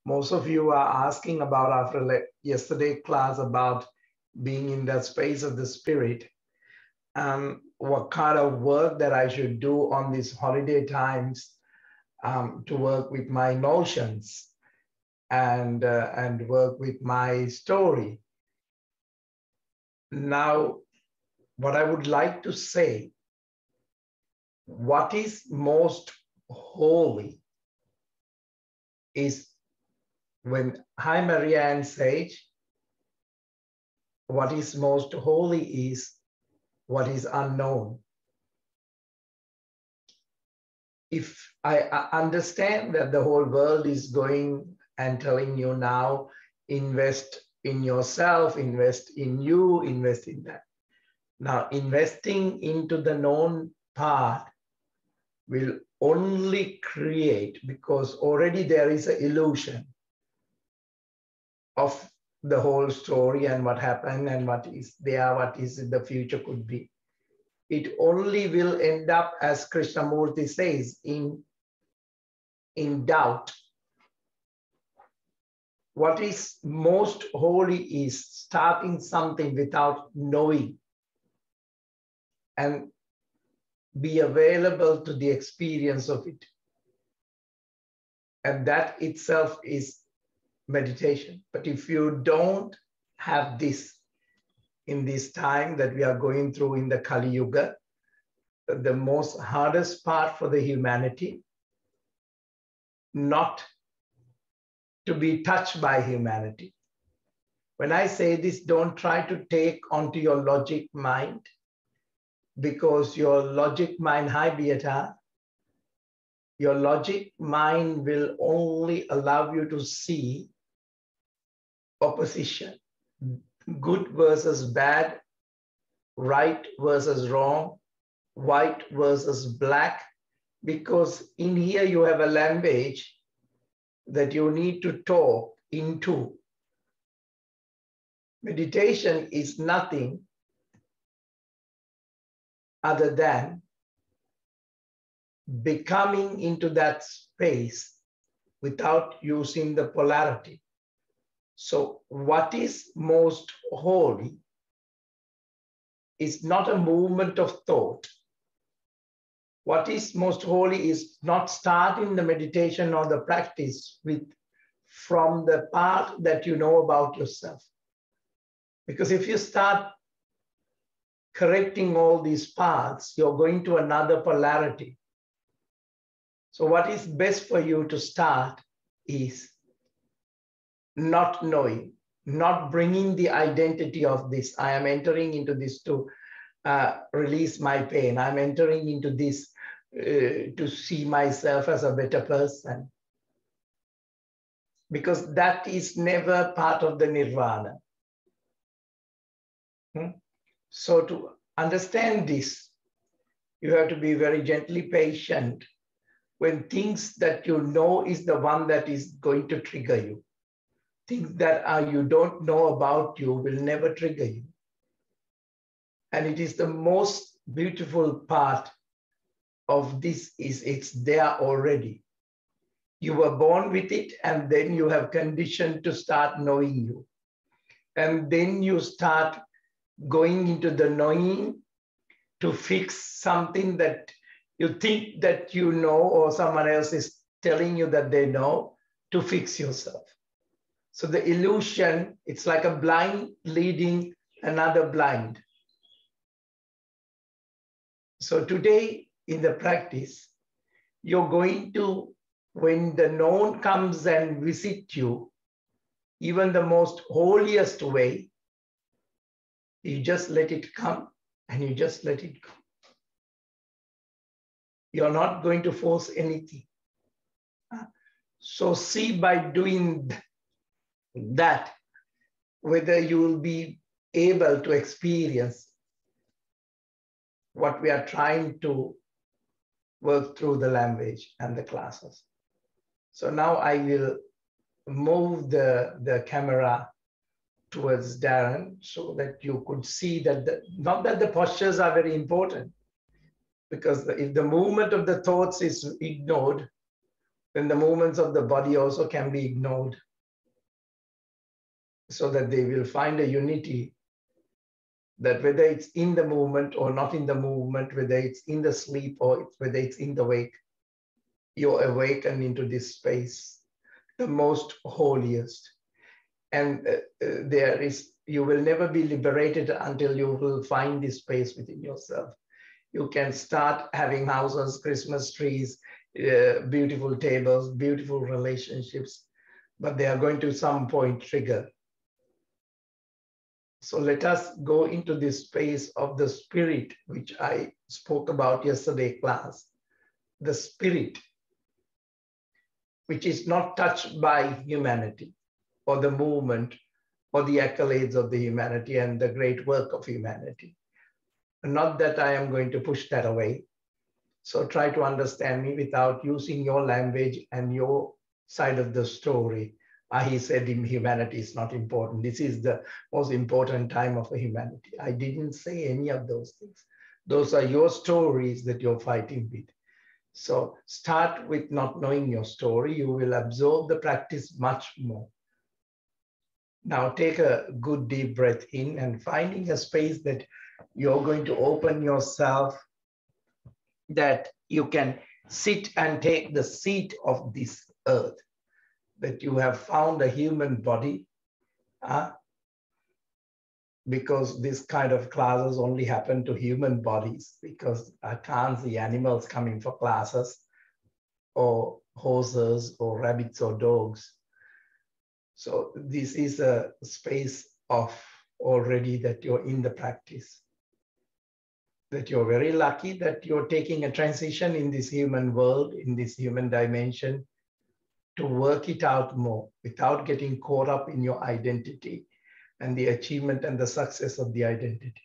Most of you are asking about after yesterday class about being in the space of the spirit, what kind of work that I should do on these holiday times to work with my emotions and work with my story. Now, what I would like to say, what is most holy is when, hi Maria and Sage, what is most holy is what is unknown. If I understand that the whole world is going and telling you now, invest in yourself, invest in you, invest in that. Now, investing into the known part will only create, because already there is an illusion of the whole story and what happened and what is there, what is in the future could be. It only will end up, as Krishnamurti says, in doubt. What is most holy is starting something without knowing and be available to the experience of it. And that itself is meditation. But if you don't have this in this time that we are going through in the Kali Yuga, the most hardest part for the humanity, not to be touched by humanity. When I say this, don't try to take onto your logic mind, because your logic mind, hi Beata, your logic mind will only allow you to see opposition, good versus bad, right versus wrong, white versus black, because in here you have a language that you need to talk into. Meditation is nothing other than becoming into that space without using the polarity. So what is most holy is not a movement of thought. What is most holy is not starting the meditation or the practice from the part that you know about yourself. Because if you start correcting all these paths, you're going to another polarity. So what is best for you to start is not knowing, not bringing the identity of this. I am entering into this to release my pain. I'm entering into this to see myself as a better person. Because that is never part of the nirvana. So to understand this, you have to be very gently patient when things that you know is the one that is going to trigger you. Things that you don't know about you will never trigger you. And it is the most beautiful part of this is it's there already. You were born with it, and then you have conditioned to start knowing you. And then you start going into the knowing to fix something that you think that you know, or someone else is telling you that they know, to fix yourself. So the illusion, it's like a blind leading another blind. So today in the practice, you're going to, when the known comes and visit you, even the most holiest way, you just let it come and you just let it go. You're not going to force anything. So see by doing that, whether you will be able to experience what we are trying to work through the language and the classes. So now I will move the camera towards Darren so that you could see that, not that the postures are very important, because if the movement of the thoughts is ignored, then the movements of the body also can be ignored, so that they will find a unity, that whether it's in the movement or not in the movement, whether it's in the sleep or whether it's in the wake, you're awakened into this space, the most holiest. And you will never be liberated until you will find this space within yourself. You can start having houses, Christmas trees, beautiful tables, beautiful relationships, but they are going to some point trigger. So let us go into this space of the spirit, which I spoke about yesterday class. The spirit, which is not touched by humanity or the movement or the accolades of the humanity and the great work of humanity. Not that I am going to push that away. So try to understand me without using your language and your side of the story. He said humanity is not important. This is the most important time of humanity. I didn't say any of those things. Those are your stories that you're fighting with. So start with not knowing your story. You will absorb the practice much more. Now take a good deep breath in and finding a space that you're going to open yourself, that you can sit and take the seat of this earth, that you have found a human body, because this kind of classes only happen to human bodies, because I can't see animals coming for classes, or horses or rabbits or dogs. So this is a space of already that you're in the practice, that you're very lucky that you're taking a transition in this human world, in this human dimension, to work it out more without getting caught up in your identity and the achievement and the success of the identity.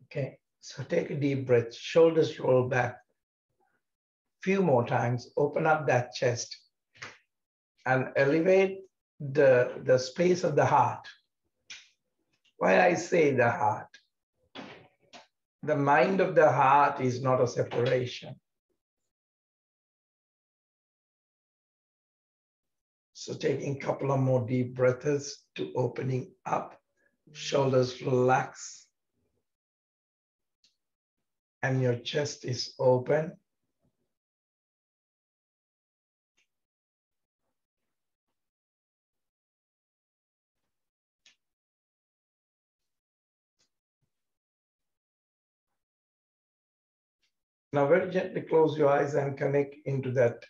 Okay, so take a deep breath, shoulders roll back. Few more times, open up that chest and elevate the space of the heart. Why I say the heart? The mind of the heart is not a separation. So taking a couple of more deep breaths to opening up, shoulders relax, and your chest is open. Now very gently close your eyes and connect into that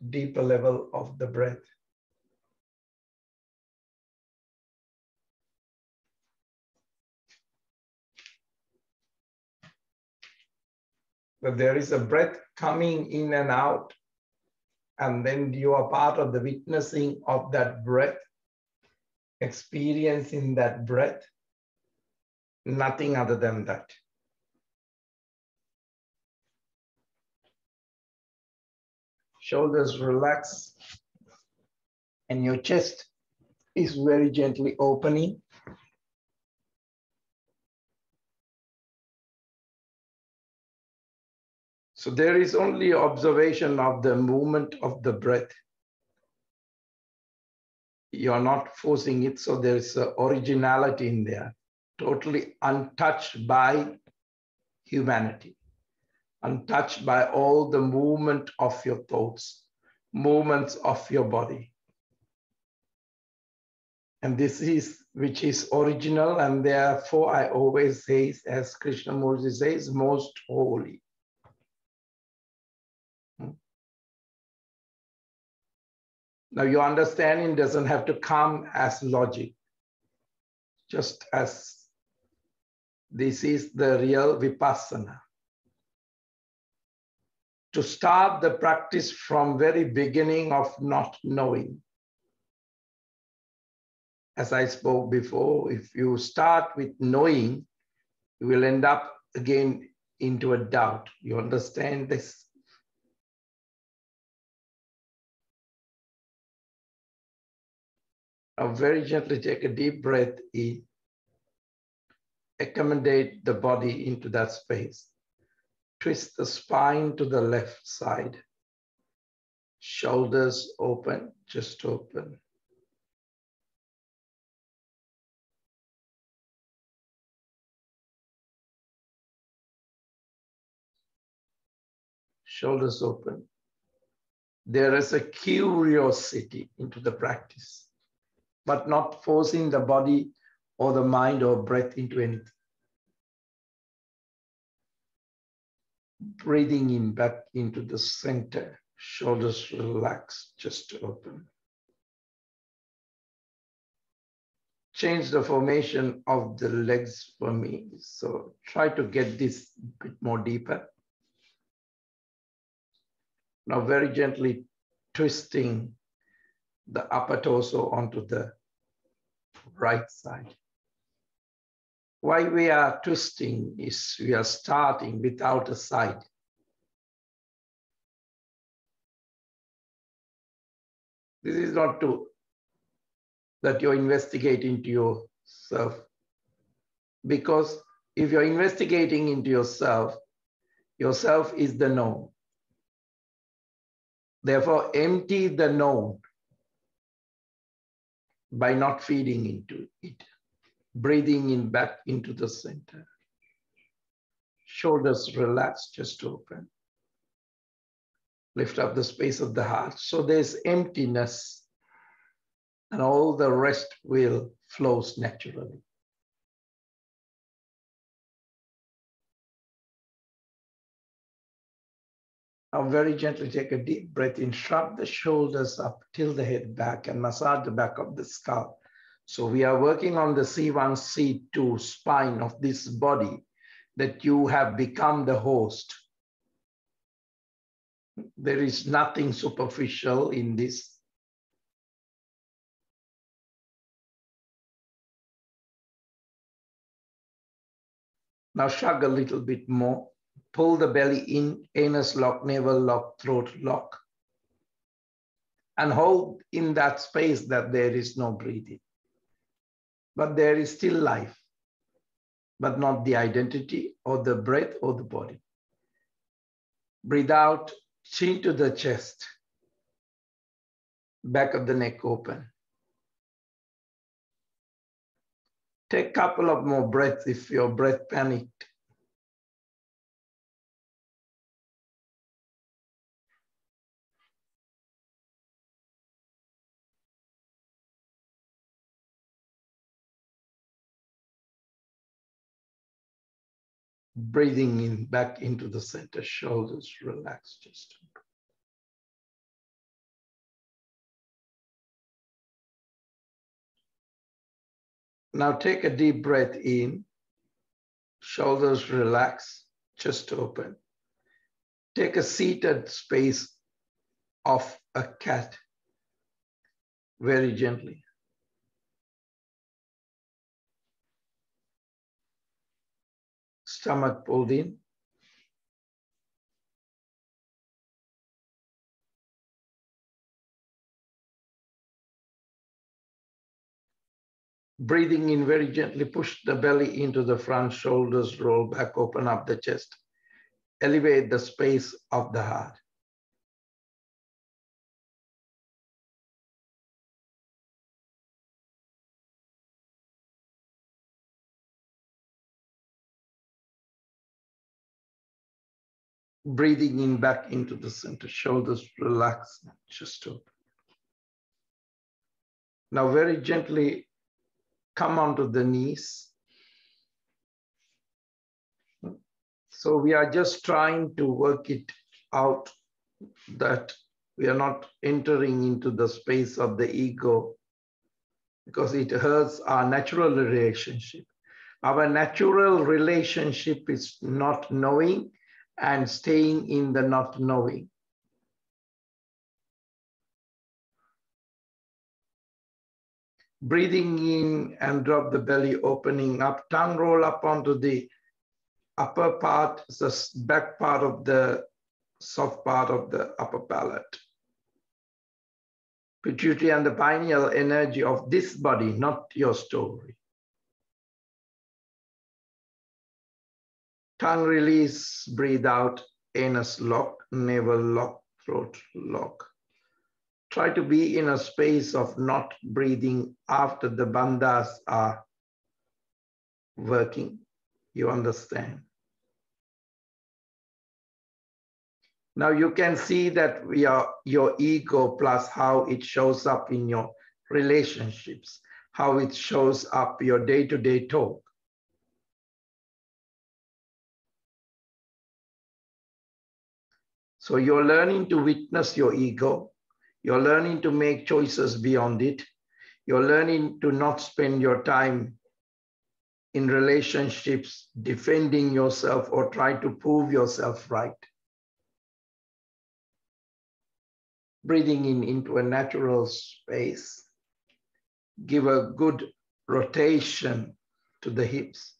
deeper level of the breath. But there is a breath coming in and out, and then you are part of the witnessing of that breath, experiencing that breath, nothing other than that. Shoulders relax, and your chest is very gently opening. So there is only observation of the movement of the breath. You're not forcing it, so there's originality in there, totally untouched by humanity, untouched by all the movement of your thoughts, movements of your body. And this is which is original, and therefore I always say, as Krishnamurti says, most holy. Now your understanding doesn't have to come as logic, just as this is the real vipassana. To start the practice from very beginning of not knowing. As I spoke before, if you start with knowing, you will end up again into a doubt. You understand this? Now very gently take a deep breath in. Accommodate the body into that space. Twist the spine to the left side. Shoulders open, just open. Shoulders open. There is a curiosity into the practice, but not forcing the body or the mind or breath into anything. Breathing in back into the center. Shoulders relax, just open. Change the formation of the legs for me. So try to get this a bit more deeper. Now very gently twisting the upper torso onto the right side. Why we are twisting is we are starting without a side. This is not that you're investigating into yourself. Because if you're investigating into yourself, yourself is the known. Therefore, empty the known by not feeding into it. Breathing in back into the center. Shoulders relax, just open. Lift up the space of the heart. So there's emptiness and all the rest will flows naturally. Now very gently take a deep breath in, shrug the shoulders up, tilt the head back and massage the back of the skull. So we are working on the C1, C2 spine of this body that you have become the host. There is nothing superficial in this. Now shrug a little bit more. Pull the belly in, anus lock, navel lock, throat lock. And hold in that space that there is no breathing. But there is still life, but not the identity or the breath or the body. Breathe out, chin to the chest. Back of the neck open. Take a couple of more breaths if your breath panicked. Breathing in back into the center, shoulders relax, just. Now take a deep breath in, shoulders relax, chest open. Take a seated space of a cat, very gently. Stomach pulled in. Breathing in very gently, push the belly into the front, shoulders roll back, open up the chest. Elevate the space of the heart. Breathing in back into the center, shoulders relax, chest open. Now very gently come onto the knees. So we are just trying to work it out that we are not entering into the space of the ego because it hurts our natural relationship. Our natural relationship is not knowing and staying in the not knowing. Breathing in and drop the belly, opening up, tongue roll up onto the upper part, the back part of the soft part of the upper palate. Pituitary and the pineal energy of this body, not your story. Tongue release, breathe out, anus lock, navel lock, throat lock. Try to be in a space of not breathing after the bandhas are working. You understand? Now you can see that we are your ego plus how it shows up in your relationships, how it shows up your day-to-day talk. So you're learning to witness your ego. You're learning to make choices beyond it. You're learning to not spend your time in relationships defending yourself or try to prove yourself right. Breathing in into a natural space. Give a good rotation to the hips.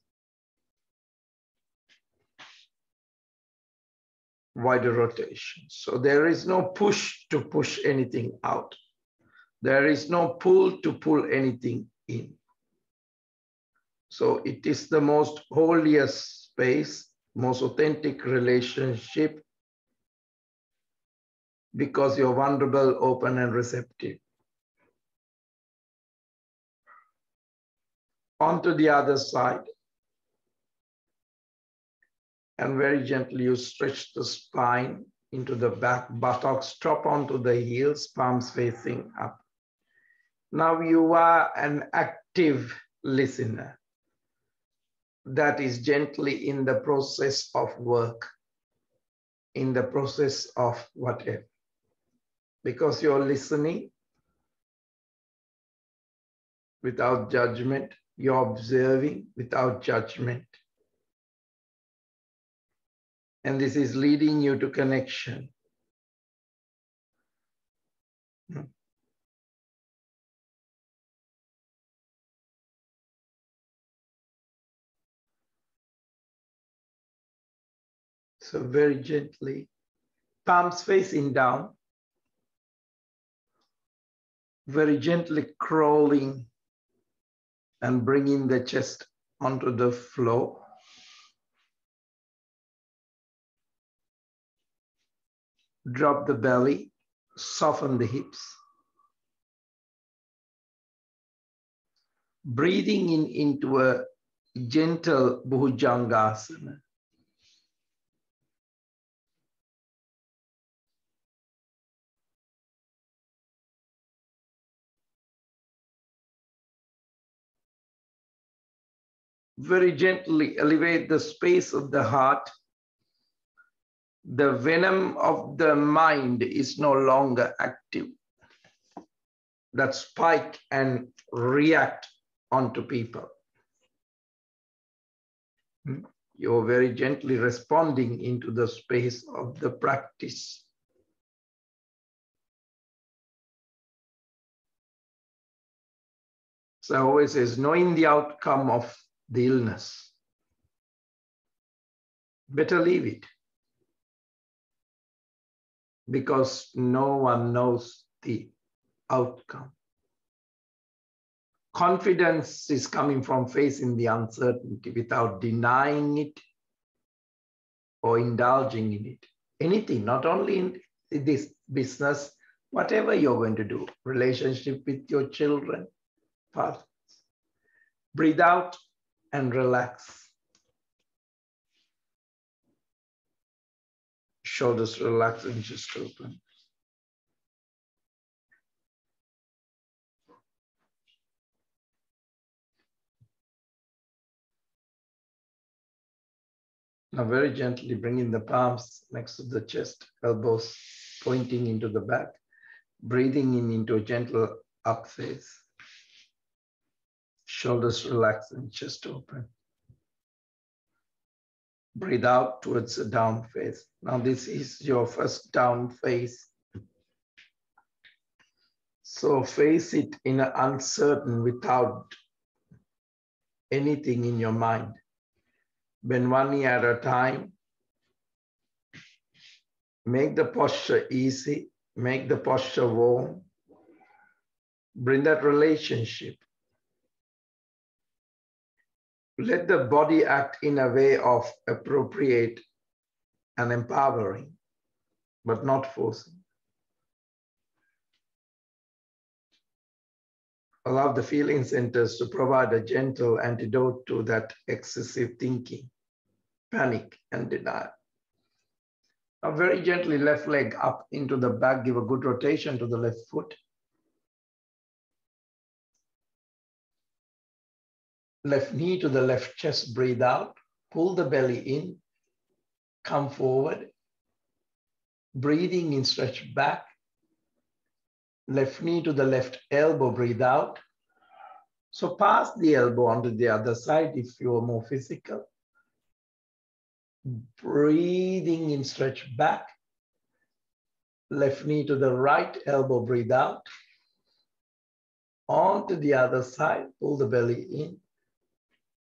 Wider rotation. So there is no push to push anything out. There is no pull to pull anything in. So it is the most holiest space, most authentic relationship, because you're vulnerable, open, and receptive. Onto the other side. And very gently you stretch the spine into the back, buttocks drop onto the heels, palms facing up. Now you are an active listener that is gently in the process of work, in the process of whatever. Because you're listening without judgment, you're observing without judgment. And this is leading you to connection. So very gently, palms facing down, very gently crawling and bringing the chest onto the floor. Drop the belly, soften the hips. Breathing in into a gentle Bhujangasana. Very gently elevate the space of the heart. The venom of the mind is no longer active. That spike and react onto people. You're very gently responding into the space of the practice. So I always say, knowing the outcome of the illness, better leave it. Because no one knows the outcome. Confidence is coming from facing the uncertainty without denying it or indulging in it. Anything, not only in this business, whatever you're going to do, relationship with your children, partners. Breathe out and relax. Shoulders relax and just open. Now very gently bring in the palms next to the chest, elbows pointing into the back, breathing in into a gentle up phase. Shoulders relax and chest open. Breathe out towards the down phase. Now this is your first down phase. So face it in an uncertain without anything in your mind. Bend one knee at a time. Make the posture easy. Make the posture warm. Bring that relationship. Let the body act in a way of appropriate and empowering, but not forcing. Allow the feeling centers to provide a gentle antidote to that excessive thinking, panic, and denial. Now very gently, left leg up into the back, give a good rotation to the left foot. Left knee to the left chest, breathe out, pull the belly in, come forward. Breathing in, stretch back. Left knee to the left elbow, breathe out. So pass the elbow onto the other side if you are more physical. Breathing in, stretch back. Left knee to the right elbow, breathe out. Onto the other side, pull the belly in.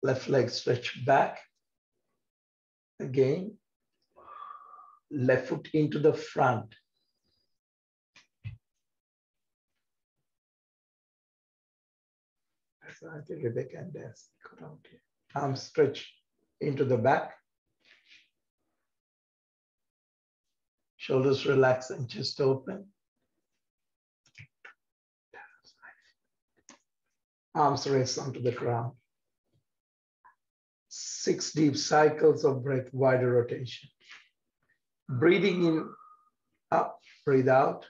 Left leg stretch back. Again. Left foot into the front. I think Rebecca and Des cut out here. Arms stretch into the back. Shoulders relax and chest open. Arms rest onto the ground. 6 deep cycles of breath, wider rotation. Breathing in, up, breathe out.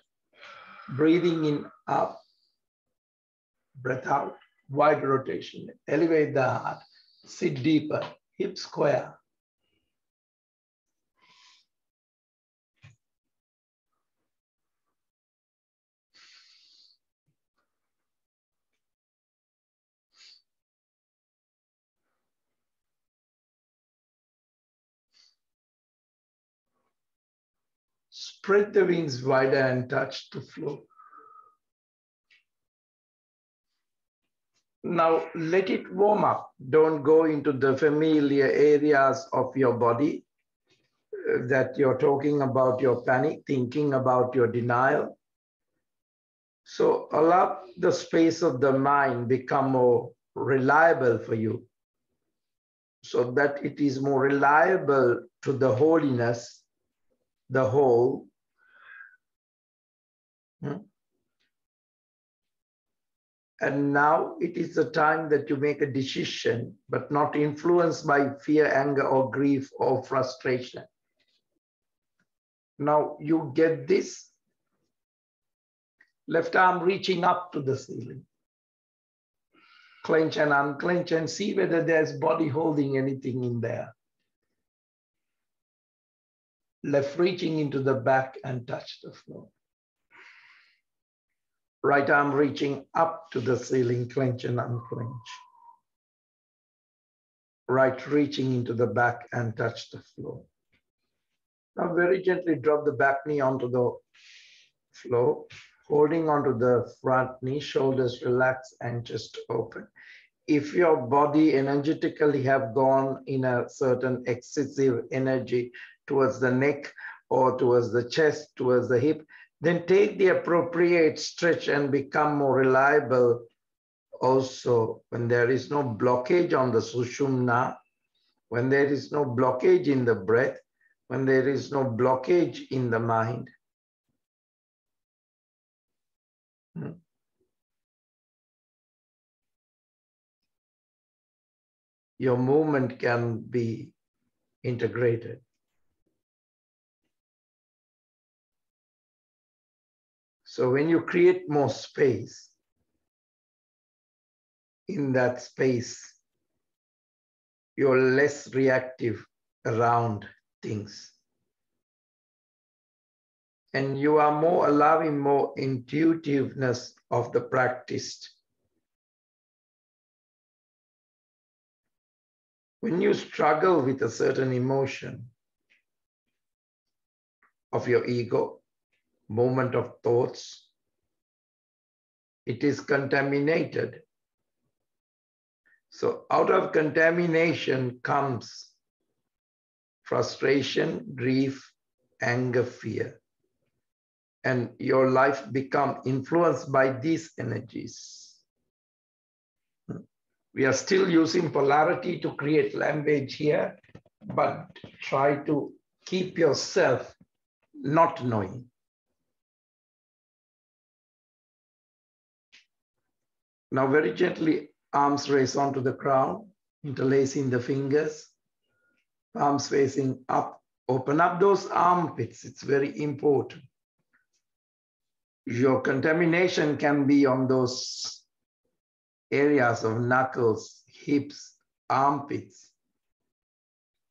Breathing in, up, breath out, wider rotation. Elevate the heart, sit deeper, hip square. Spread the wings wider and touch the floor. Now let it warm up. Don't go into the familiar areas of your body that you're talking about your panic, thinking about your denial. So allow the space of the mind become more reliable for you so that it is more reliable to the holiness, the whole. And now it is the time that you make a decision, but not influenced by fear, anger, or grief, or frustration. Now you get this. Left arm reaching up to the ceiling. Clench and unclench and see whether there's body holding anything in there. Left reaching into the back and touch the floor. Right arm reaching up to the ceiling, clench and unclench. Right reaching into the back and touch the floor. Now very gently drop the back knee onto the floor, holding onto the front knee, shoulders relax and chest open. If your body energetically have gone in a certain excessive energy towards the neck or towards the chest, towards the hip, then take the appropriate stretch and become more reliable. Also, when there is no blockage on the sushumna, when there is no blockage in the breath, when there is no blockage in the mind. Your movement can be integrated. So when you create more space, in that space, you're less reactive around things. And you are more allowing more intuitiveness of the practice. When you struggle with a certain emotion of your ego, movement of thoughts, it is contaminated. So out of contamination comes frustration, grief, anger, fear. And your life becomes influenced by these energies. We are still using polarity to create language here, but try to keep yourself not knowing. Now very gently, arms raise onto the crown, interlacing the fingers, palms facing up. Open up those armpits. It's very important. Your contamination can be on those areas of knuckles, hips, armpits,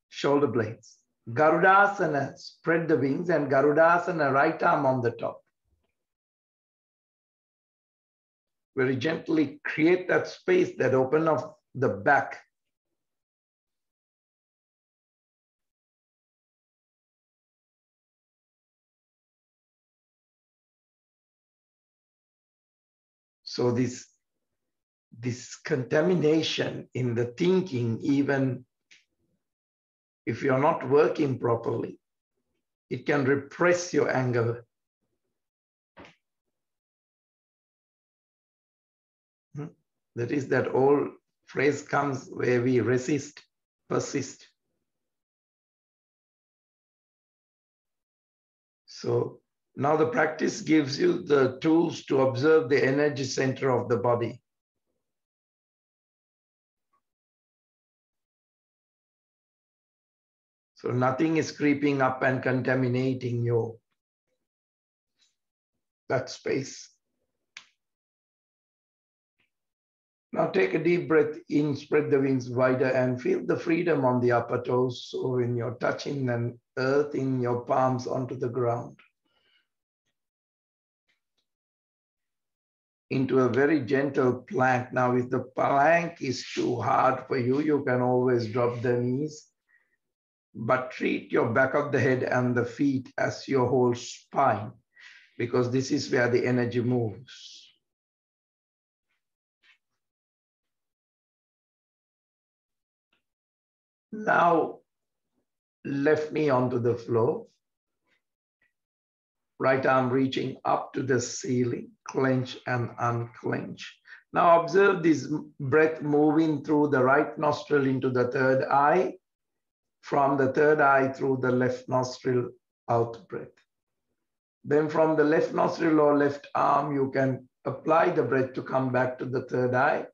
shoulder blades. Garudasana, spread the wings, and Garudasana, right arm on the top. Very gently create that space, that open of the back. So this contamination in the thinking, even if you're not working properly, it can repress your anger. That is that old phrase comes where we resist, persist. So now the practice gives you the tools to observe the energy center of the body. So nothing is creeping up and contaminating that space. Now take a deep breath in, spread the wings wider, and feel the freedom on the upper toes. So when you're touching and earthing your palms onto the ground. Into a very gentle plank. Now, if the plank is too hard for you, you can always drop the knees, but treat your back of the head and the feet as your whole spine, because this is where the energy moves. Now, left knee onto the floor. Right arm reaching up to the ceiling, clench and unclench. Now observe this breath moving through the right nostril into the third eye, from the third eye through the left nostril, out breath. Then from the left nostril or left arm, you can apply the breath to come back to the third eye,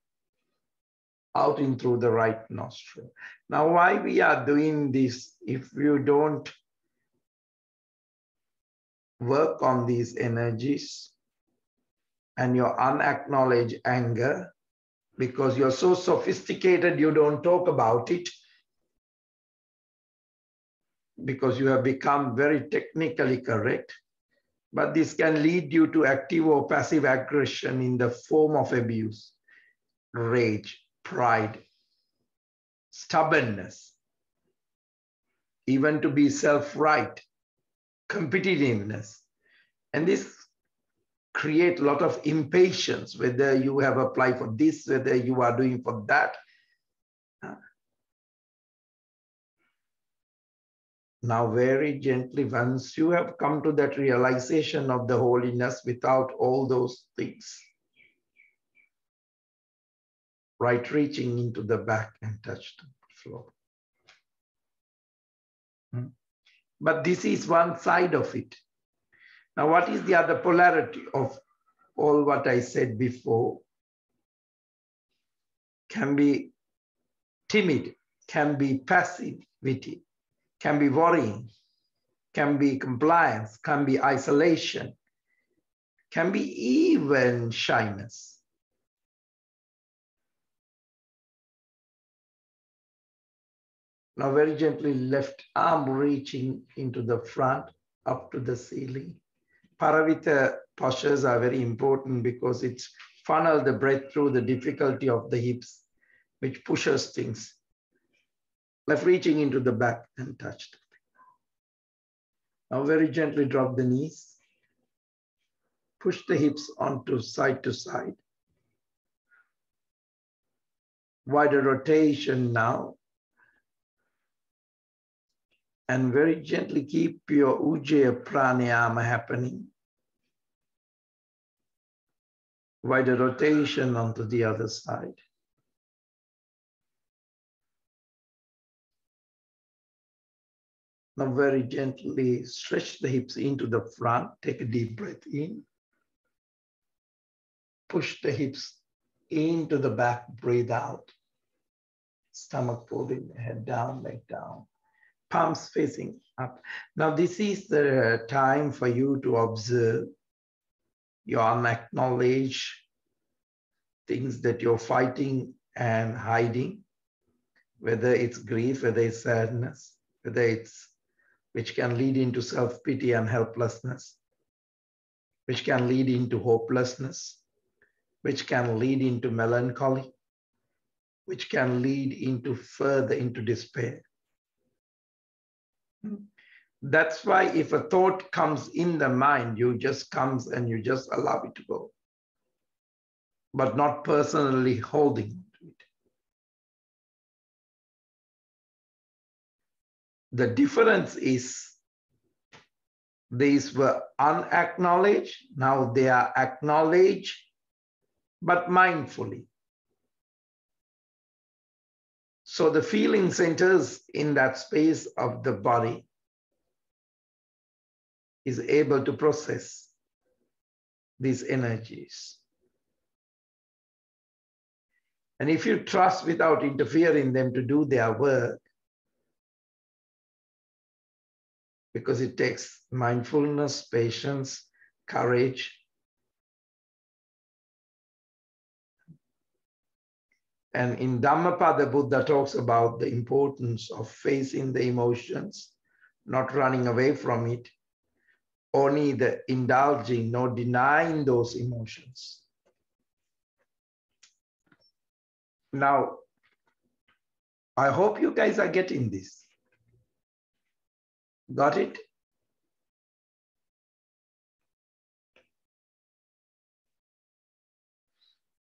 out in through the right nostril. Now why we are doing this, if you don't work on these energies and your unacknowledged anger, because you're so sophisticated, you don't talk about it, because you have become very technically correct. But this can lead you to active or passive aggression in the form of abuse, rage, pride, stubbornness, even to be self-right, competitiveness. And this create a lot of impatience, whether you have applied for this, whether you are doing for that. Now very gently, once you have come to that realization of the holiness without all those things, right reaching into the back and touch the floor. But this is one side of it. Now, what is the other polarity of all what I said before? Can be timid, can be passivity, can be worrying, can be compliance, can be isolation, can be even shyness. Now very gently, left arm reaching into the front, up to the ceiling. Paravita postures are very important because it's funnel the breath through the difficulty of the hips, which pushes things. Left reaching into the back and touch. Now very gently drop the knees. Push the hips onto side to side. Wider rotation now. And very gently keep your ujjayi pranayama happening. Wider rotation onto the other side. Now very gently stretch the hips into the front. Take a deep breath in. Push the hips into the back, breathe out. Stomach folded, head down, leg down. Palms facing up. Now this is the time for you to observe your unacknowledged things that you're fighting and hiding, whether it's grief, whether it's sadness, whether it's which can lead into self-pity and helplessness, which can lead into hopelessness, which can lead into melancholy, which can lead into further into despair. That's why if a thought comes in the mind, you just comes and you just allow it to go, but not personally holding to it. The difference is these were unacknowledged, now they are acknowledged, but mindfully. So the feeling centers in that space of the body is able to process these energies. And if you trust without interfering them to do their work, because it takes mindfulness, patience, courage. And in Dhammapada, Buddha talks about the importance of facing the emotions, not running away from it, or neither indulging nor denying those emotions. Now, I hope you guys are getting this. Got it?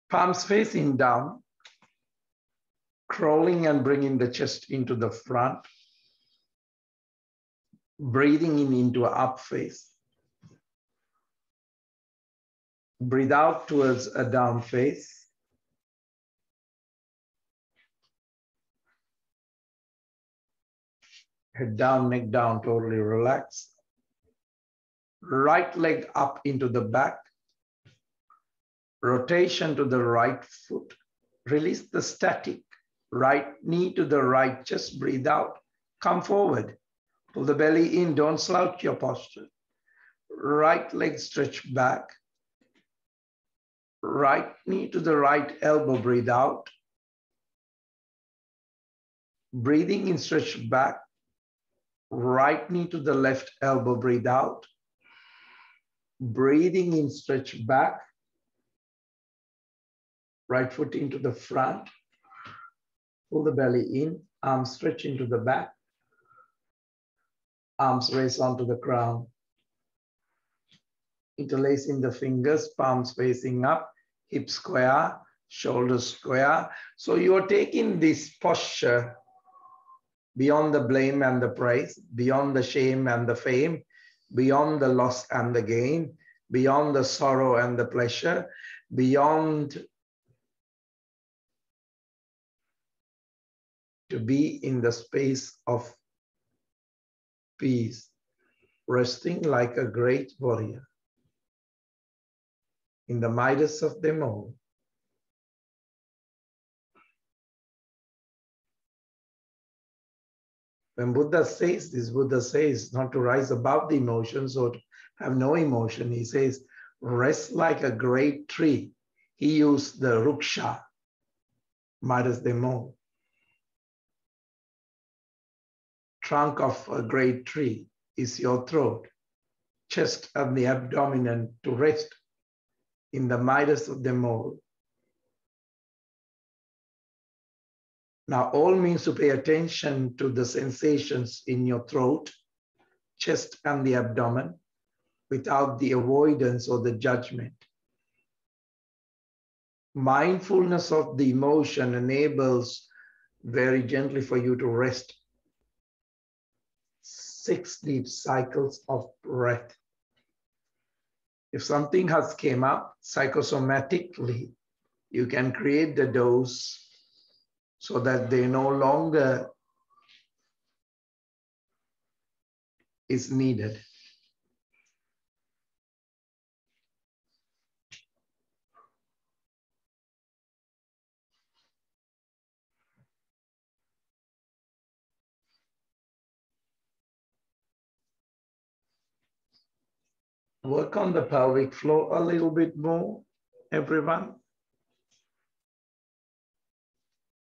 Palms facing down, crawling and bringing the chest into the front, breathing in into an up face. Breathe out towards a down face. Head down, neck down, totally relaxed. Right leg up into the back. Rotation to the right foot. Release the static. Right knee to the right chest. Breathe out. Come forward. Pull the belly in. Don't slouch your posture. Right leg stretch back. Right knee to the right elbow. Breathe out. Breathing in, stretch back. Right knee to the left elbow. Breathe out. Breathing in, stretch back. Right foot into the front. Pull the belly in. Arms stretch into the back. Arms raise onto the crown. Interlacing the fingers, palms facing up, hips square, shoulders square. So you are taking this posture beyond the blame and the praise, beyond the shame and the fame, beyond the loss and the gain, beyond the sorrow and the pleasure, beyond to be in the space of peace, resting like a great warrior in the midas of them all. When Buddha says this, Buddha says not to rise above the emotions or to have no emotion. He says, rest like a great tree. He used the ruksha, midas them all. Trunk of a great tree is your throat, chest and the abdomen to rest in the midas of them all. Now, all means to pay attention to the sensations in your throat, chest, and the abdomen without the avoidance or the judgment. Mindfulness of the emotion enables very gently for you to rest. 6 deep cycles of breath. If something has came up psychosomatically, you can create the dose so that they no longer is needed. Work on the pelvic floor a little bit more, everyone.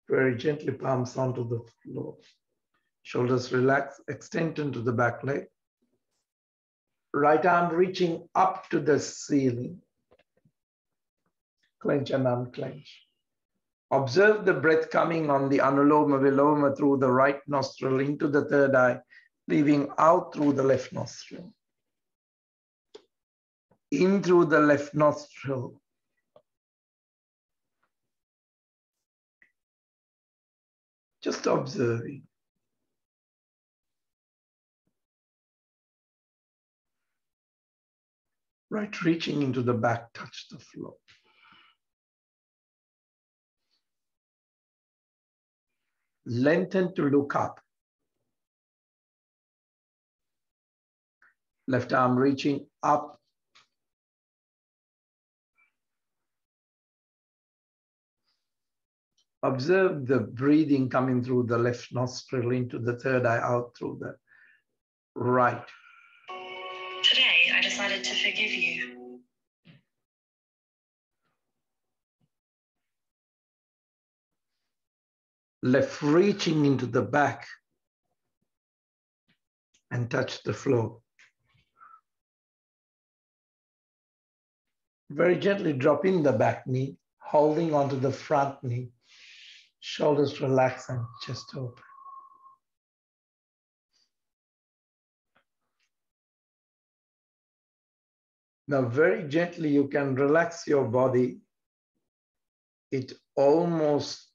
Very gently, palms onto the floor. Shoulders relax, extend into the back leg. Right arm reaching up to the ceiling. Clench and unclench. Observe the breath coming on the anuloma viloma through the right nostril into the third eye, leaving out through the left nostril. In through the left nostril. Just observing. Right, reaching into the back, touch the floor. Lengthen to look up. Left arm reaching up. Observe the breathing coming through the left nostril into the third eye, out through the right. Today, I decided to forgive you. Left reaching into the back and touch the floor. Very gently drop in the back knee, holding onto the front knee. Shoulders relax and chest open. Now very gently you can relax your body. It almost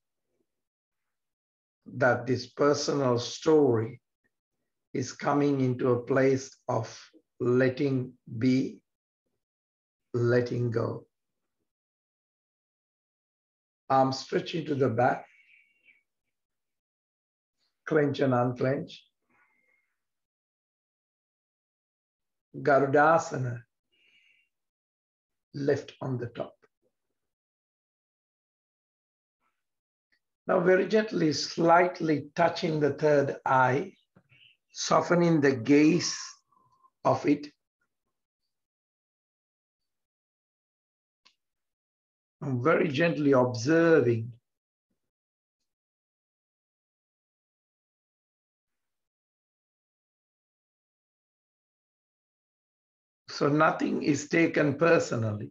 that this personal story is coming into a place of letting be, letting go. Arms stretching to the back. Clench and unclench. Garudasana. Left on the top. Now very gently, slightly touching the third eye, softening the gaze of it. And very gently observing. So nothing is taken personally.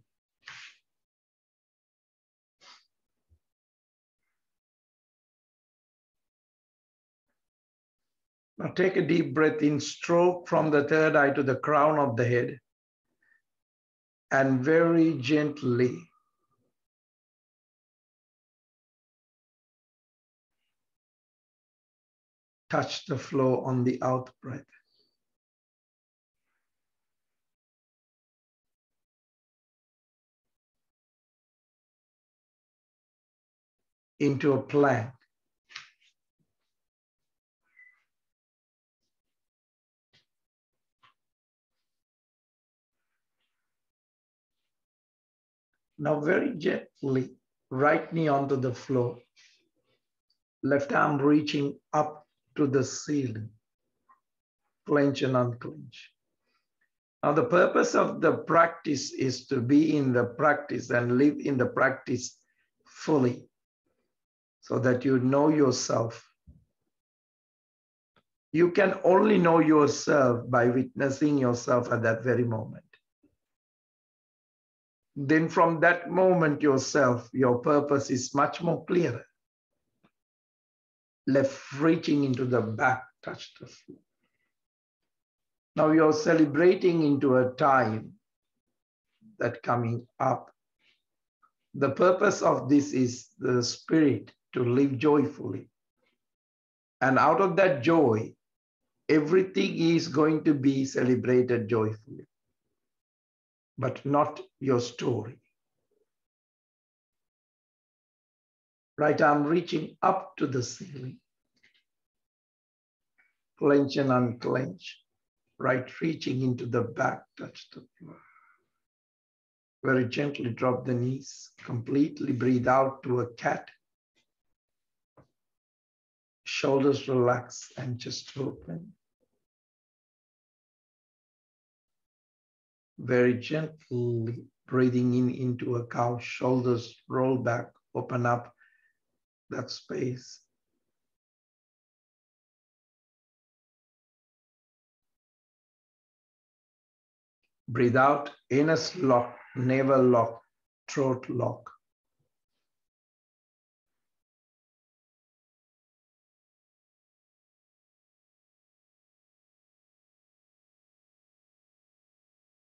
Now take a deep breath in, stroke from the third eye to the crown of the head. And very gently touch the floor on the out breath. Into a plank. Now very gently, right knee onto the floor. Left arm reaching up to the ceiling. Clench and unclench. Now the purpose of the practice is to be in the practice and live in the practice fully so that you know yourself. You can only know yourself by witnessing yourself at that very moment. Then from that moment yourself, your purpose is much more clearer. Left reaching into the back, touch the floor. Now you're celebrating into a time that coming up. The purpose of this is the spirit to live joyfully. And out of that joy, everything is going to be celebrated joyfully, but not your story. Right arm reaching up to the ceiling. Clench and unclench. Right reaching into the back, touch the floor. Very gently drop the knees. Completely breathe out to a cat. Shoulders relax and chest open. Very gently breathing in into a cow, shoulders roll back, open up that space. Breathe out, anus lock, navel lock, throat lock.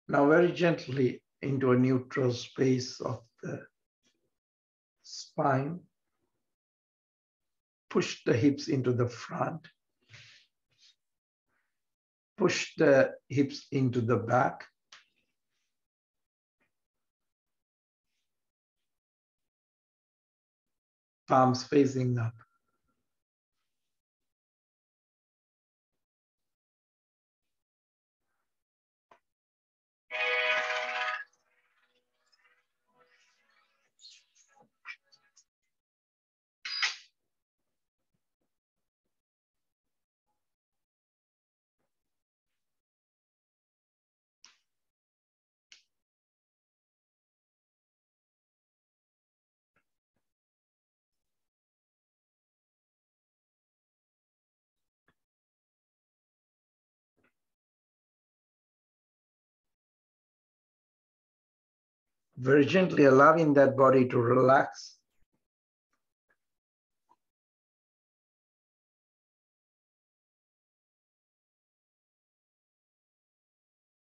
Now very gently into a neutral space of the spine. Push the hips into the front. Push the hips into the back. Palms facing up. Very gently allowing that body to relax.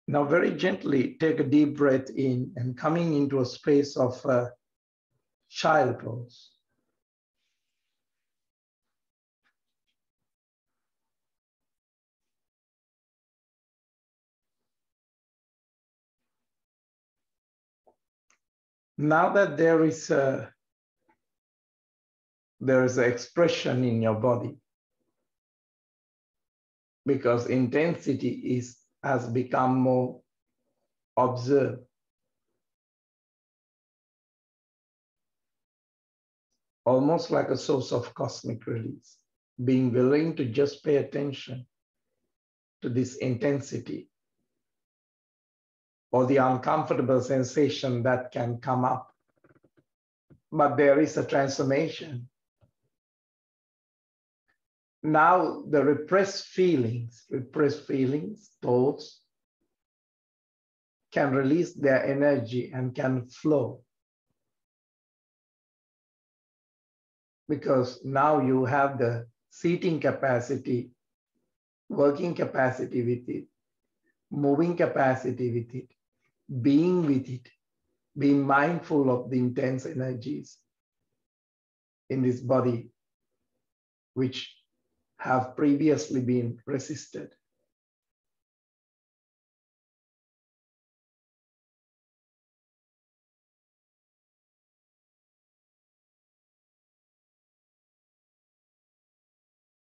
Now very gently take a deep breath in and coming into a space of child pose. Now that there is an expression in your body, because intensity has become more observed. Almost like a source of cosmic release, being willing to just pay attention to this intensity or the uncomfortable sensation that can come up. But there is a transformation. Now the repressed feelings, thoughts, can release their energy and can flow. Because now you have the seating capacity, working capacity with it, moving capacity with it, being with it, being mindful of the intense energies in this body, which have previously been resisted.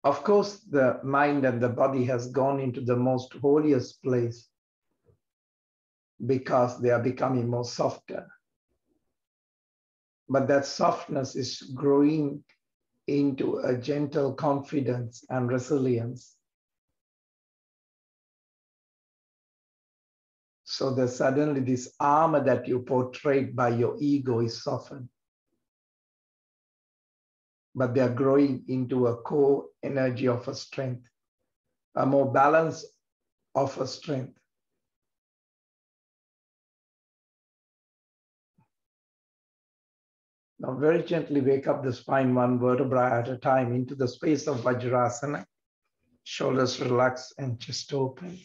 Of course, the mind and the body has gone into the most holiest place because they are becoming more softer. But that softness is growing into a gentle confidence and resilience. So that suddenly this armor that you portrayed by your ego is softened. But they are growing into a core energy of a strength, a more balance of a strength. Now very gently wake up the spine one vertebra at a time into the space of Vajrasana. Shoulders relax and chest open.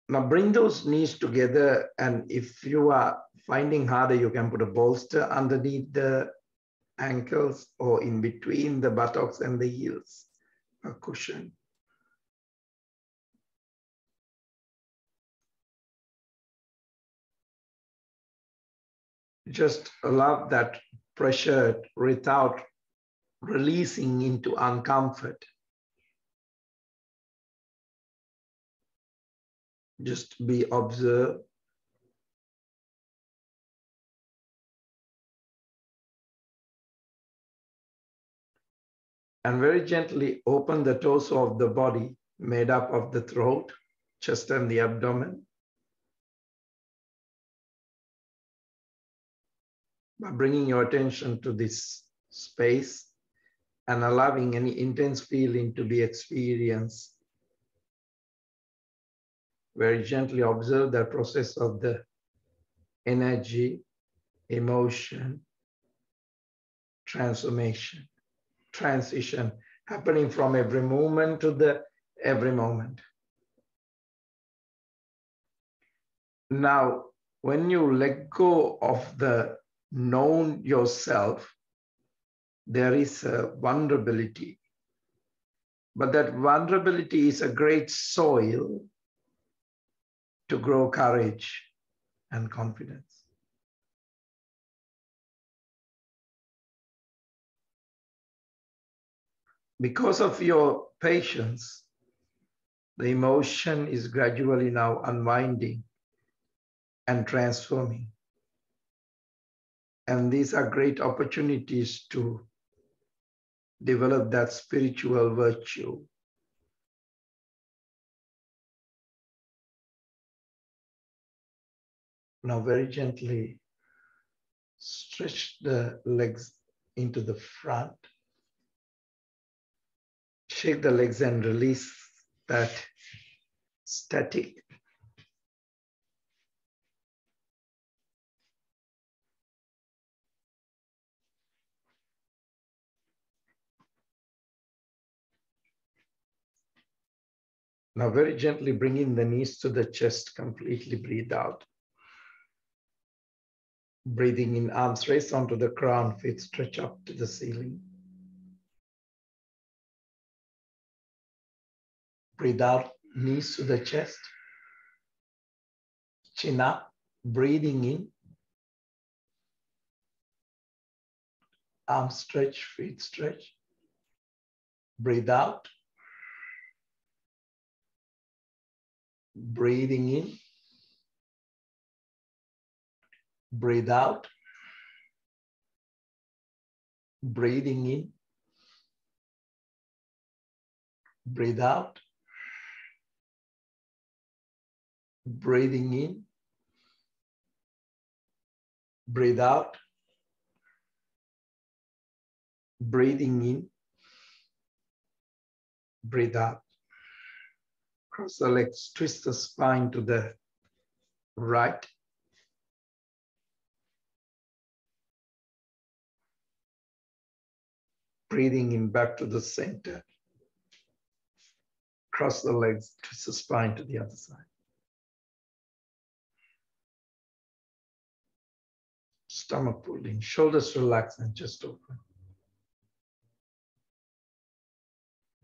Now bring those knees together, and if you are finding harder, you can put a bolster underneath the ankles or in between the buttocks and the heels, a cushion. Just allow that pressure without releasing into uncomfort. Just be observed. And very gently open the torso of the body made up of the throat, chest, and the abdomen. By bringing your attention to this space and allowing any intense feeling to be experienced, very gently observe the process of the energy, emotion, transformation, transition happening from every moment to the every moment. Now, when you let go of the known yourself, there is a vulnerability. But that vulnerability is a great soil to grow courage and confidence. Because of your patience, the emotion is gradually now unwinding and transforming. And these are great opportunities to develop that spiritual virtue. Now very gently stretch the legs into the front. Shake the legs and release that static. Now very gently bring in the knees to the chest, completely breathe out. Breathing in, arms raised onto the crown, feet stretch up to the ceiling. Breathe out, knees to the chest. Chin up, breathing in. Arms stretch, feet stretch. Breathe out. Breathing in. Breathe out. Breathing in. Breathe out. Breathing in. Breathe out. Breathing in. Breathe out. Cross the legs, twist the spine to the right. Breathing in back to the center. Cross the legs, twist the spine to the other side. Stomach pulled in, shoulders relax and chest open.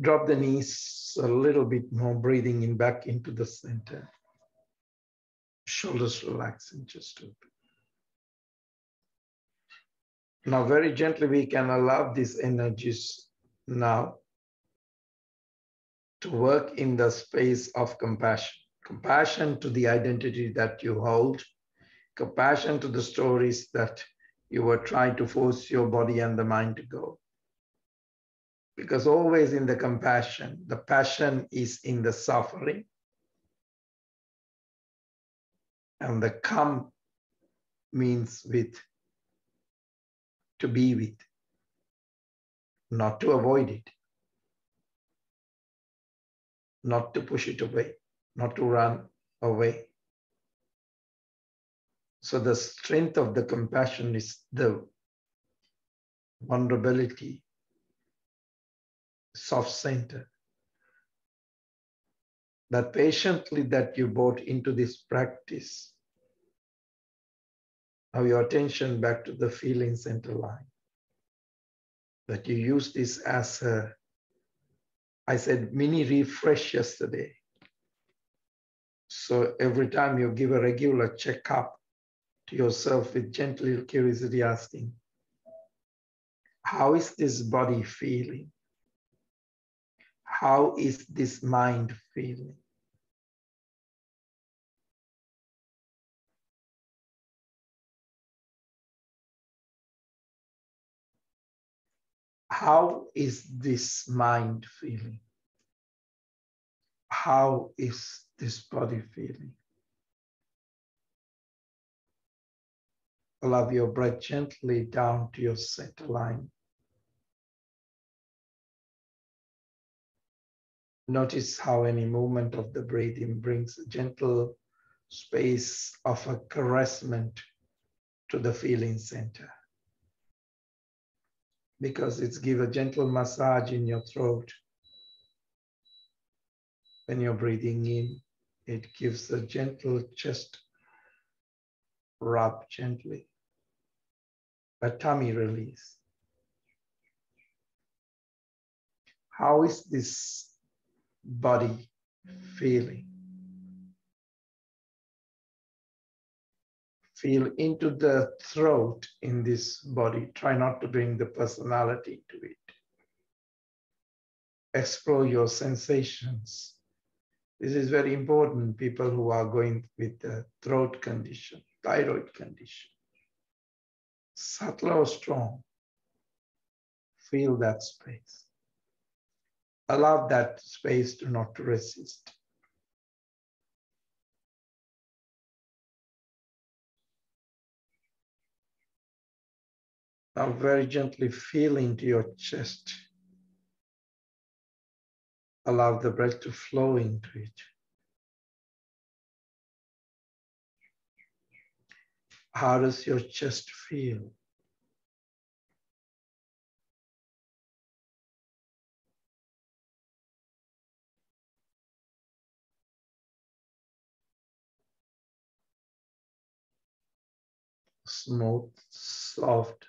Drop the knees a little bit more, breathing in back into the center. Shoulders relax and chest open. Now very gently we can allow these energies now to work in the space of compassion. Compassion to the identity that you hold, compassion to the stories that you were trying to force your body and the mind to go. Because always in the compassion, the passion is in the suffering. And the come means with, to be with, not to avoid it, not to push it away, not to run away. So the strength of the compassion is the vulnerability, soft center. That patiently that you brought into this practice, now your attention back to the feeling center line. That you use this as a, I said, mini refresh yesterday. So every time you give a regular checkup to yourself with gentle curiosity asking, how is this body feeling? How is this mind feeling? How is this mind feeling? How is this body feeling? Allow your breath gently down to your center line. Notice how any movement of the breathing brings a gentle space of a caressment to the feeling center. Because it's give a gentle massage in your throat. When you're breathing in, it gives a gentle chest rub gently, a tummy release. How is this body feeling? Feel into the throat in this body. Try not to bring the personality to it. Explore your sensations. This is very important. People who are going with the throat condition, thyroid condition. Subtle or strong, feel that space. Allow that space to not resist. Now very gently feel into your chest. Allow the breath to flow into it. How does your chest feel? Smooth, soft,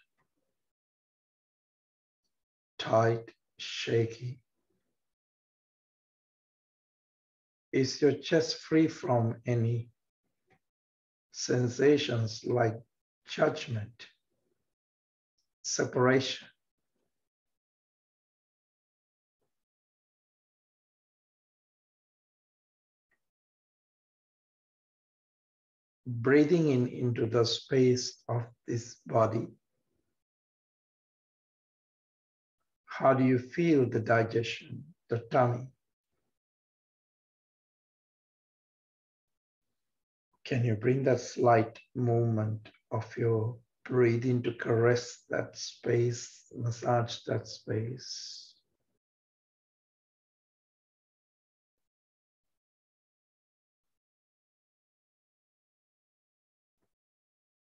tight, shaky. Is your chest free from any sensations like judgment, separation? Breathing in into the space of this body. How do you feel the digestion, the tummy? Can you bring that slight movement of your breathing to caress that space, massage that space?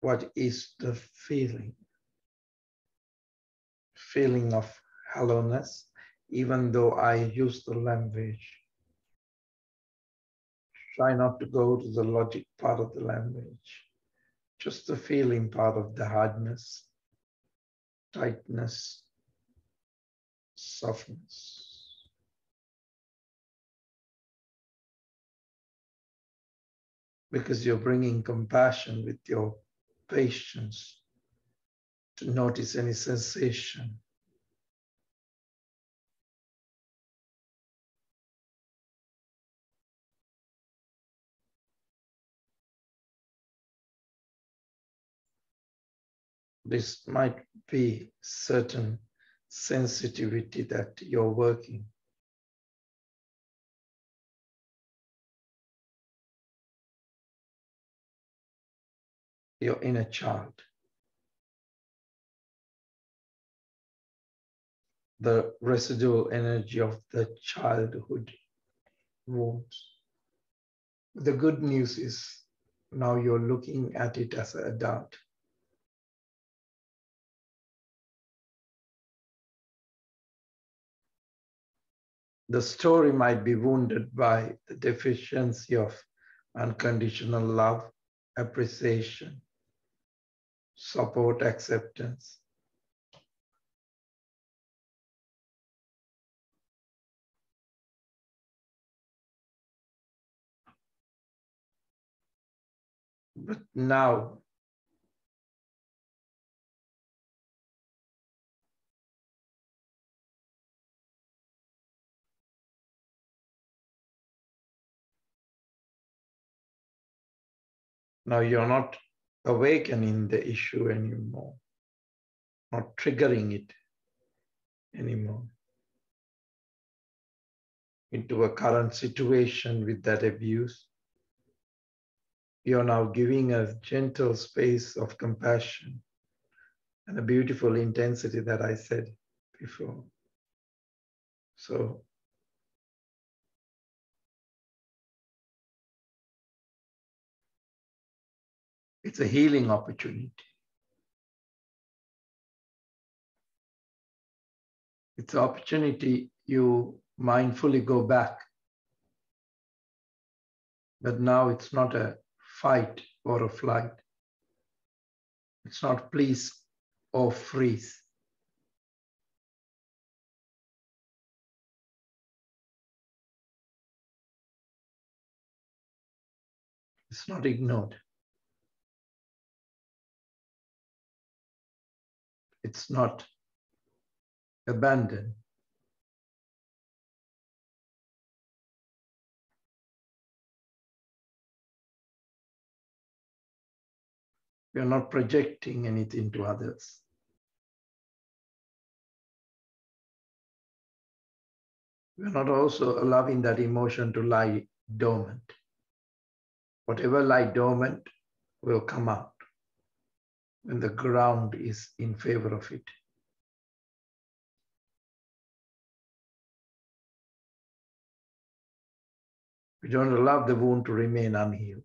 What is the feeling? Feeling of hollowness, even though I use the language. Try not to go to the logic part of the language. Just the feeling part of the hardness, tightness, softness. Because you're bringing compassion with your patience to notice any sensation. This might be certain sensitivity that you're working. Your inner child. The residual energy of the childhood wounds. The good news is now you're looking at it as an adult. The story might be wounded by the deficiency of unconditional love, appreciation, support, acceptance. But now, you're not awakening the issue anymore, not triggering it anymore. into a current situation with that abuse. You're now giving a gentle space of compassion and a beautiful intensity that I said before. So it's a healing opportunity. It's an opportunity you mindfully go back. But now it's not a fight or a flight. It's not please or freeze. It's not ignored. It's not abandoned. We are not projecting anything to others. We are not also allowing that emotion to lie dormant. Whatever lie dormant will come out when the ground is in favor of it. We don't allow the wound to remain unhealed.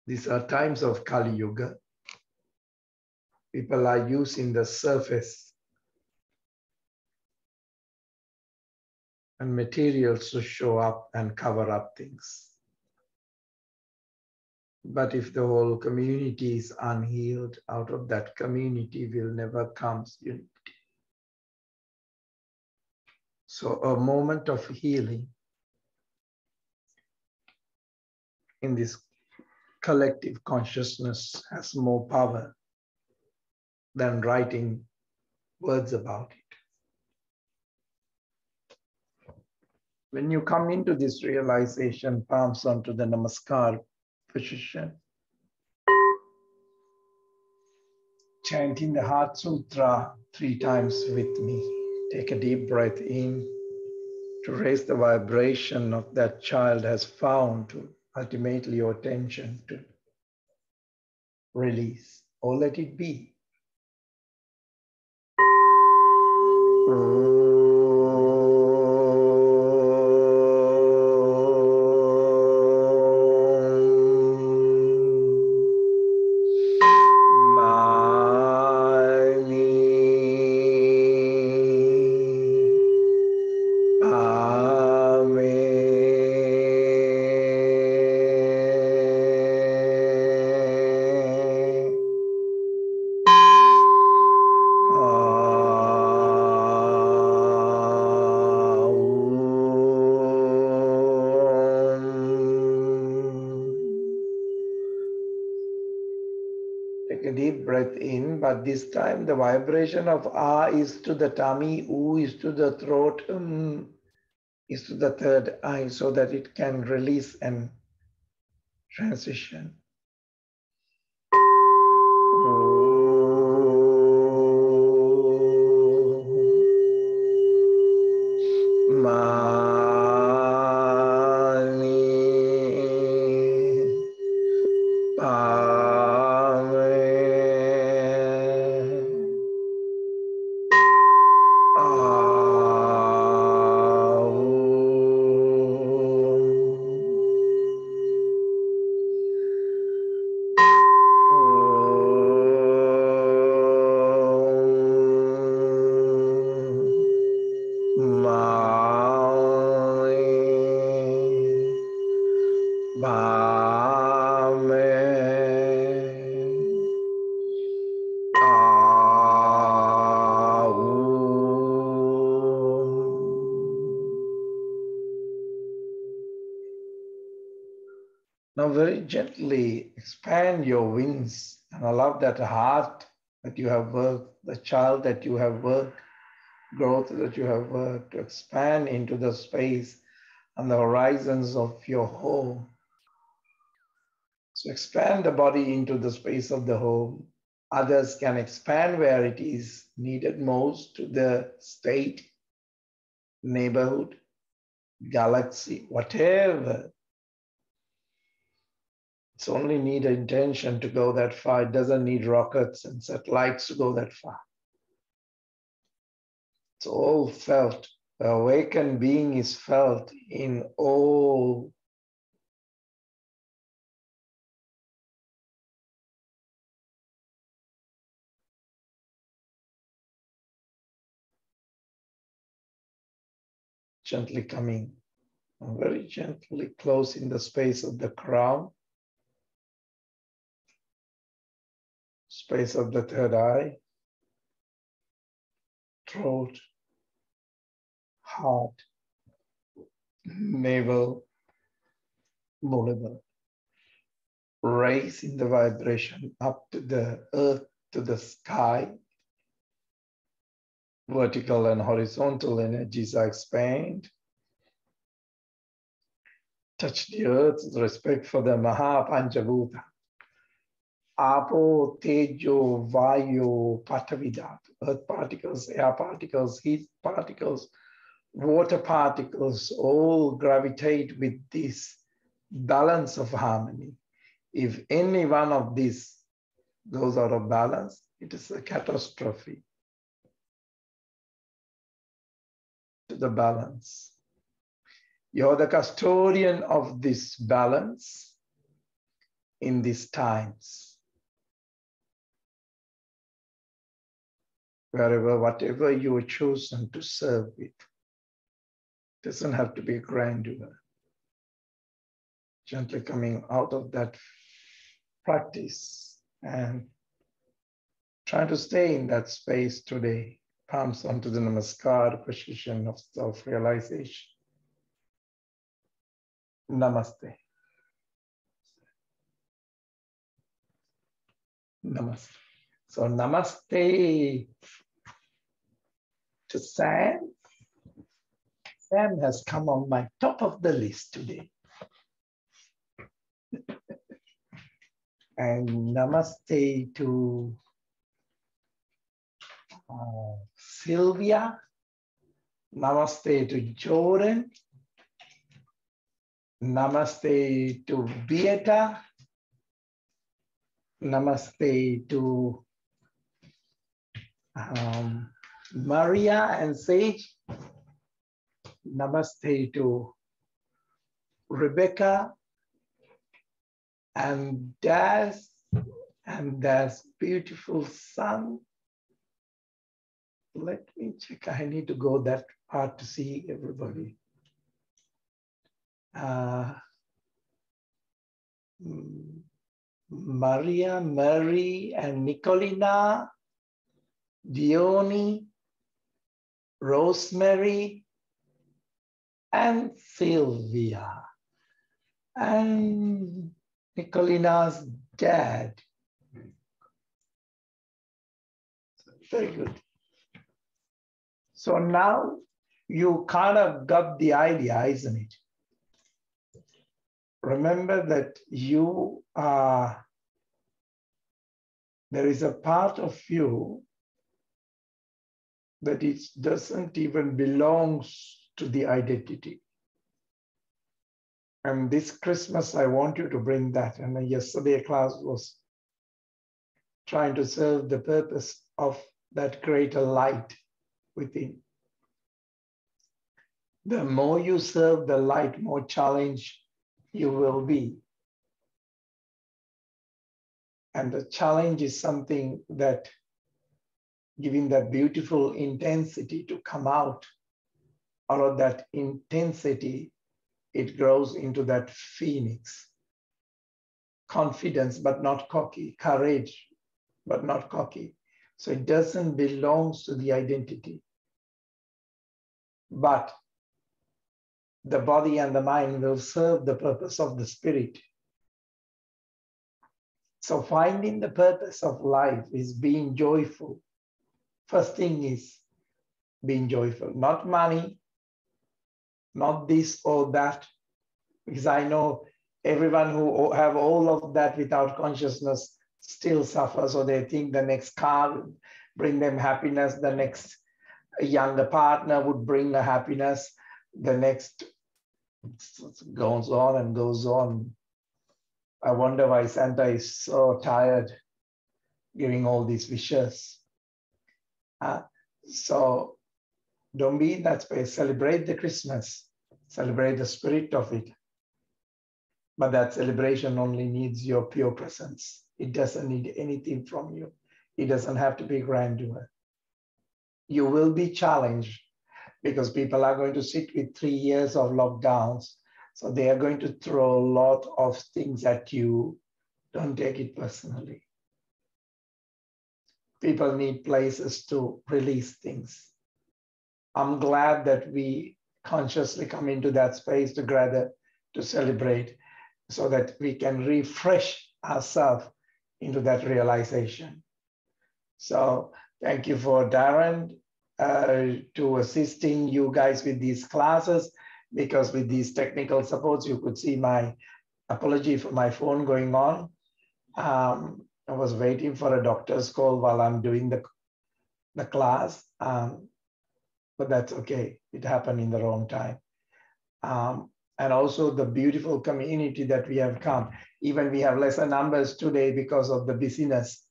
These are times of Kali Yuga. People are using the surface and materials to show up and cover up things. But if the whole community is unhealed, out of that community will never come unity. So a moment of healing in this collective consciousness has more power than writing words about it. When you come into this realization, palms onto the Namaskar position, chanting the Heart Sutra 3 times with me. Take a deep breath in to raise the vibration of that child has found to ultimately your attention to release or let it be. Take a deep breath in, but this time the vibration of Ah is to the tummy, U is to the throat, is to the third eye, so that it can release and transition. Now very gently expand your wings and allow that heart that you have worked, the child that you have worked, growth that you have worked to expand into the space and the horizons of your home. So expand the body into the space of the home. Others can expand where it is needed most to the state, neighborhood, galaxy, whatever. It's only need intention to go that far. It doesn't need rockets and satellites to go that far. It's all felt. The awakened being is felt in all gently coming, very gently closing the space of the crown, space of the third eye, throat, heart, navel, vulva, raising the vibration up to the earth, to the sky. Vertical and horizontal energies are expanded. Touch the earth with respect for the Maha Panchabhuta. Apo, Tejo, Vayu, Patavidhat. Earth particles, air particles, heat particles, water particles all gravitate with this balance of harmony. If any one of these goes out of balance, it is a catastrophe to the balance. You're the custodian of this balance in these times. Wherever, whatever you are chosen to serve with, doesn't have to be grandeur. Gently coming out of that practice and trying to stay in that space today. Palms onto the Namaskar position of self-realization. Namaste. Namaste. So namaste to Sam. Sam has come on my top of the list today. And namaste to Sylvia. Namaste to Jordan. Namaste to Beata. Namaste to Maria and Sage. Namaste to Rebecca and Daz and Daz's beautiful son. Let me check. I need to go that part to see everybody. Maria, Mary, and Nicolina, Dione, Rosemary, and Sylvia, and Nicolina's dad. Very good. So now you kind of got the idea, isn't it? Remember that you are, there is a part of you that it doesn't even belong to the identity. And this Christmas, I want you to bring that. And yesterday class was trying to serve the purpose of that greater light within. The more you serve the light, more challenged you will be. And the challenge is something that, giving that beautiful intensity to come out of that intensity, it grows into that phoenix. Confidence, but not cocky. Courage, but not cocky. So it doesn't belong to the identity. But the body and the mind will serve the purpose of the spirit. So finding the purpose of life is being joyful. First thing is being joyful, not money, not this or that, because I know everyone who have all of that without consciousness still suffer. So they think the next car will bring them happiness, the next younger partner would bring the happiness, the next goes on and goes on. I wonder why Santa is so tired giving all these wishes. So don't be in that space. Celebrate the Christmas. Celebrate the spirit of it. But that celebration only needs your pure presence. It doesn't need anything from you. It doesn't have to be grandeur. You will be challenged because people are going to sit with 3 years of lockdowns. So they are going to throw a lot of things at you. Don't take it personally. People need places to release things. I'm glad that we consciously come into that space together to celebrate so that we can refresh ourselves into that realization. So thank you for Darren to assisting you guys with these classes, because with these technical supports, you could see my apology for my phone going on. I was waiting for a doctor's call while I'm doing the class, but that's okay. It happened in the wrong time. And also the beautiful community that we have come. Even we have lesser numbers today because of the busyness.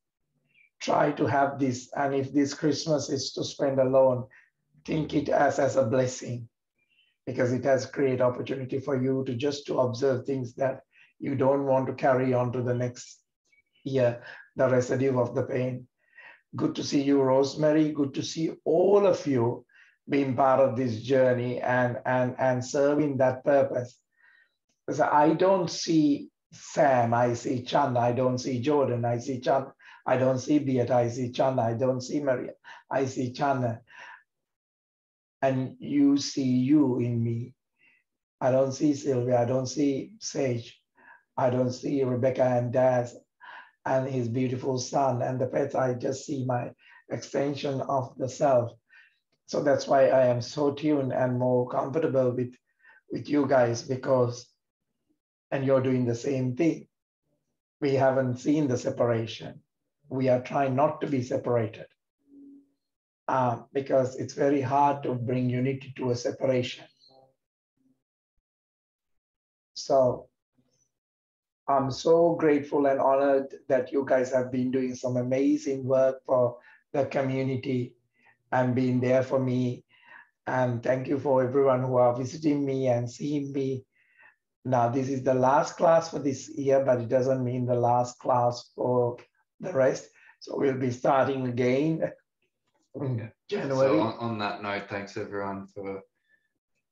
Try to have this, and if this Christmas is to spend alone, think it as a blessing, because it has great opportunity for you to just to observe things that you don't want to carry on to the next year, the residue of the pain. Good to see you, Rosemary. Good to see all of you being part of this journey and serving that purpose. Because I don't see Sam, I see Channa. I don't see Jordan, I see Channa. I don't see Beat, I see Channa. I don't see Maria, I see Channa. And you see you in me. I don't see Sylvia, I don't see Sage. I don't see Rebecca and Daz and his beautiful son and the pets. I just see my extension of the self. So that's why I am so tuned and more comfortable with you guys, because, and you're doing the same thing. We haven't seen the separation. We are trying not to be separated because it's very hard to bring unity to a separation. So I'm so grateful and honored that you guys have been doing some amazing work for the community and being there for me. And thank you for everyone who are visiting me and seeing me. Now, this is the last class for this year, but it doesn't mean the last class for the rest. So we'll be starting again in January. So on that note, thanks everyone for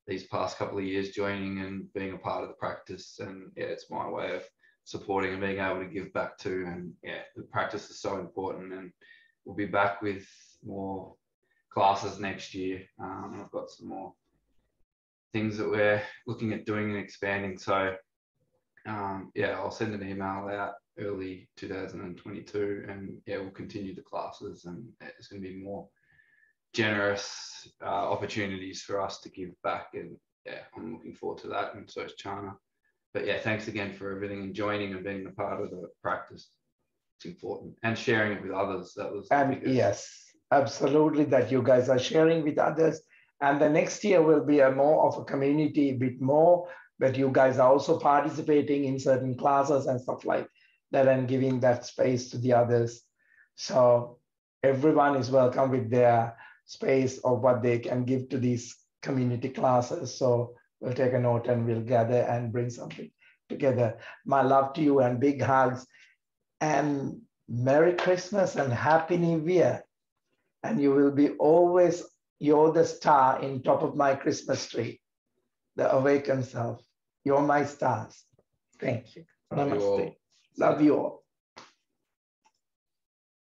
these past couple of years joining and being a part of the practice. And yeah, it's my way of supporting and being able to give back to. And yeah, the practice is so important. And we'll be back with more classes next year. And I've got some more things that we're looking at doing and expanding. So yeah, I'll send an email out early 2022, and yeah, we'll continue the classes, and there's going to be more generous opportunities for us to give back, and yeah, I'm looking forward to that, and so is Channa. But yeah, thanks again for everything and joining and being a part of the practice. It's important, and sharing it with others. That was the biggest. Yes, absolutely, that you guys are sharing with others. And the next year will be a more of a community, a bit more, but you guys are also participating in certain classes and stuff like that and giving that space to the others. So everyone is welcome with their space of what they can give to these community classes. So we'll take a note and we'll gather and bring something together. My love to you and big hugs, and Merry Christmas and Happy New Year. And you will be always, you're the star in top of my Christmas tree, the awakened self. You're my stars. Thank you. Namaste. Love you all.